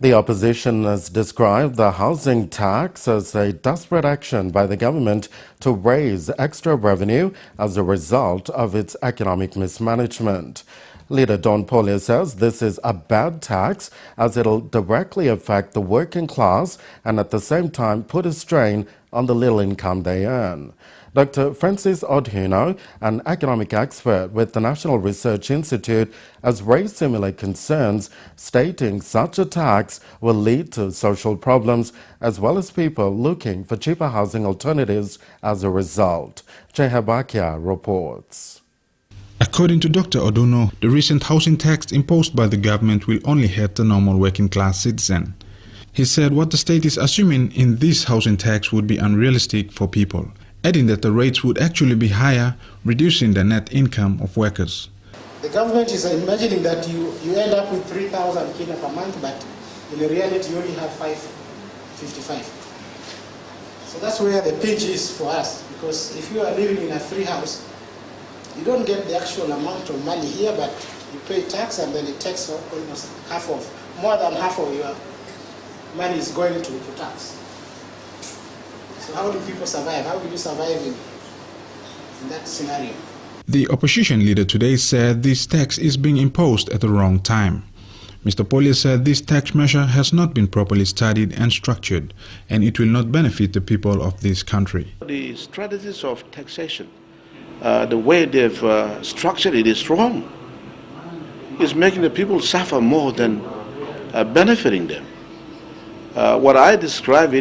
The opposition has described the housing tax as a desperate action by the government to raise extra revenue as a result of its economic mismanagement. Leader Don Polio says this is a bad tax as it'll directly affect the working class and at the same time put a strain on the little income they earn. Dr. Francis Odhino, an economic expert with the National Research Institute, has raised similar concerns, stating such a tax will lead to social problems as well as people looking for cheaper housing alternatives as a result. Chehabakia reports. According to Dr. Oduno, the recent housing tax imposed by the government will only hurt the normal working class citizen. He said what the state is assuming in this housing tax would be unrealistic for people, adding that the rates would actually be higher, reducing the net income of workers. The government is imagining that you end up with 3,000 kina per month, but in reality you only have 555. So that's where the pinch is for us, because if you are living in a free house, you don't get the actual amount of money here, but you pay tax and then it takes almost more than half of your money is going to tax. So how do people survive? How will you survive in that scenario? The opposition leader today said this tax is being imposed at the wrong time. Mr. Polio said this tax measure has not been properly studied and structured, and it will not benefit the people of this country. The strategies of taxation, the way they've structured it is wrong. It's making the people suffer more than benefiting them. What I describe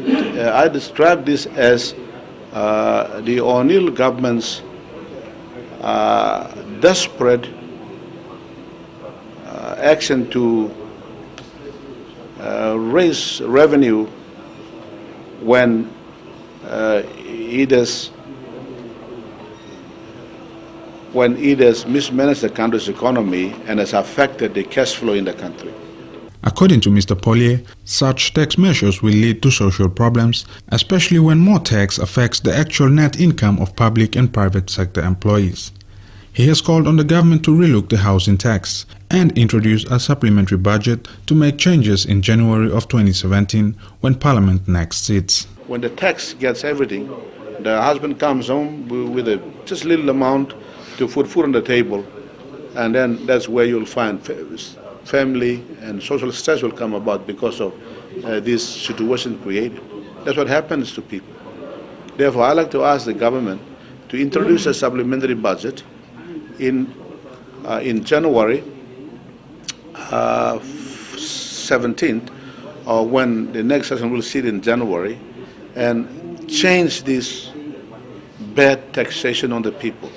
this as the O'Neill government's desperate action to raise revenue when it has mismanaged the country's economy and has affected the cash flow in the country. According to Mr. Polio, such tax measures will lead to social problems, especially when more tax affects the actual net income of public and private sector employees. He has called on the government to relook the housing tax and introduce a supplementary budget to make changes in January of 2017 when Parliament next sits. When the tax gets everything, the husband comes home with a just little amount to put food on the table, and then that's where you'll find family and social stress will come about because of this situation created. That's what happens to people. Therefore, I'd like to ask the government to introduce a supplementary budget in January 17th, or when the next session will sit in January, and change this bad taxation on the people.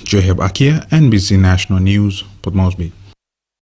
Joab Akia, NBC National News, Port Moresby.